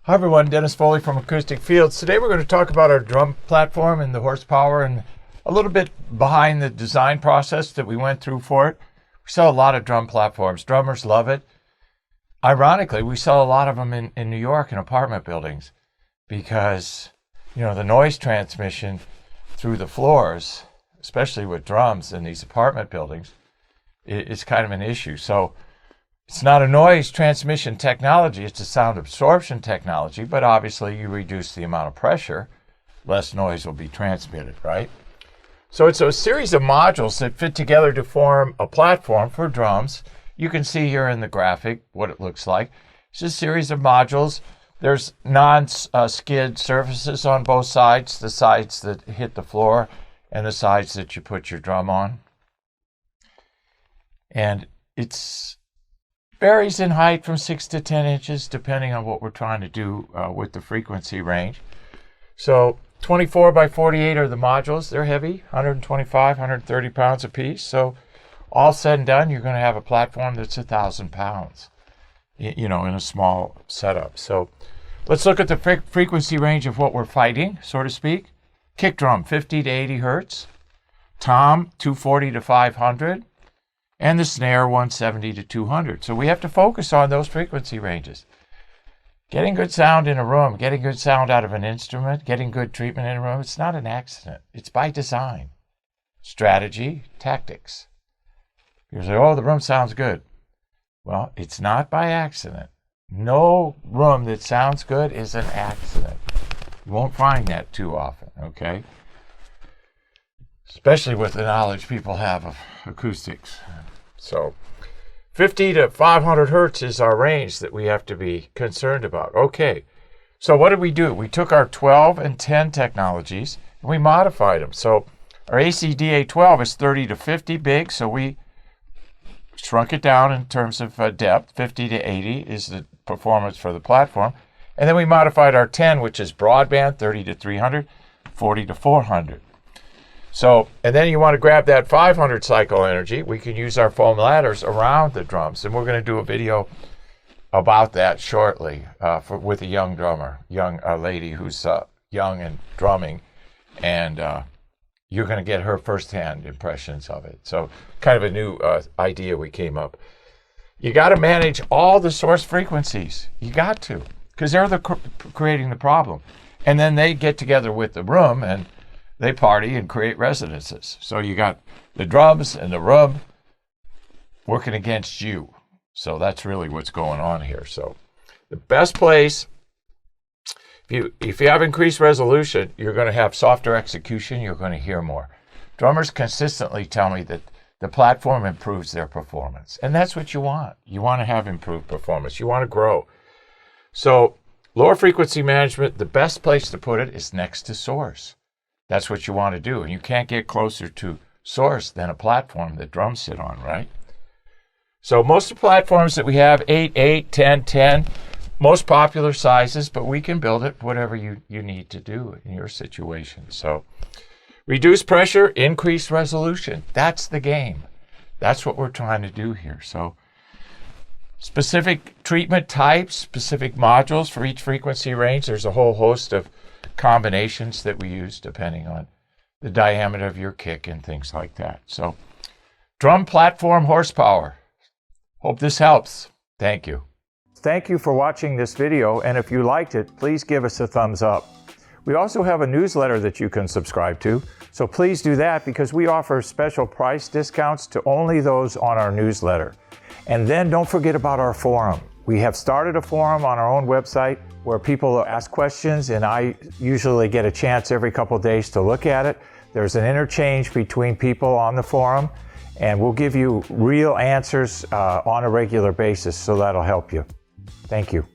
Hi everyone, Dennis Foley from Acoustic Fields. Today we're going to talk about our drum platform and the horsepower and a little bit behind the design process that we went through for it. We sell a lot of drum platforms. Drummers love it. Ironically, we sell a lot of them in New York in apartment buildings because, you know, the noise transmission through the floors, especially with drums in these apartment buildings, is kind of an issue. So it's not a noise transmission technology, it's a sound absorption technology, but obviously you reduce the amount of pressure, less noise will be transmitted, right? So it's a series of modules that fit together to form a platform for drums. You can see here in the graphic what it looks like. It's a series of modules. There's non-skid surfaces on both sides, the sides that hit the floor and the sides that you put your drum on. And it's varies in height from 6 to 10 inches, depending on what we're trying to do with the frequency range. So 24 by 48 are the modules. They're heavy, 125, 130 pounds a piece. So all said and done, you're going to have a platform that's 1,000 pounds, you know, in a small setup. So let's look at the frequency range of what we're fighting, so to speak. Kick drum, 50 to 80 hertz. Tom, 240 to 500. And the snare, 170 to 200. So we have to focus on those frequency ranges. Getting good sound in a room, getting good sound out of an instrument, getting good treatment in a room, it's not an accident. It's by design. Strategy, tactics. You say, oh, the room sounds good. Well, it's not by accident. No room that sounds good is an accident. You won't find that too often, okay? Especially with the knowledge people have of acoustics. So 50 to 500 hertz is our range that we have to be concerned about. Okay, so what did we do? We took our 12 and 10 technologies and we modified them. So our ACDA12 is 30 to 50 big, so we shrunk it down in terms of depth. 50 to 80 is the performance for the platform. And then we modified our 10, which is broadband, 30 to 300, 40 to 400. So, and then you want to grab that 500 cycle energy. We can use our foam ladders around the drums, and we're going to do a video about that shortly with a young drummer, young lady who's young and drumming, and you're going to get her firsthand impressions of it. So, kind of a new idea we came up. You got to manage all the source frequencies. You got to, because they're creating the problem, and then they get together with the room and they party and create resonances. So you got the drums and the room working against you. So that's really what's going on here. So the best place, if you have increased resolution, you're going to have softer execution, you're going to hear more. Drummers consistently tell me that the platform improves their performance. And that's what you want. You want to have improved performance. You want to grow. So lower frequency management, the best place to put it is next to source. That's what you want to do. And you can't get closer to source than a platform that drums sit on, right? So most of the platforms that we have, 8, 8, 10, 10, most popular sizes, but we can build it whatever you need to do in your situation. So reduce pressure, increase resolution. That's the game. That's what we're trying to do here. So specific treatment types, specific modules for each frequency range. There's a whole host of combinations that we use depending on the diameter of your kick and things like that. So drum platform horsepower. Hope this helps. Thank you. Thank you for watching this video, and if you liked it, please give us a thumbs up. We also have a newsletter that you can subscribe to, so please do that because we offer special price discounts to only those on our newsletter. And then don't forget about our forum. We have started a forum on our own website where people ask questions, and I usually get a chance every couple of days to look at it. There's an interchange between people on the forum, and we'll give you real answers on a regular basis, so that'll help you. Thank you.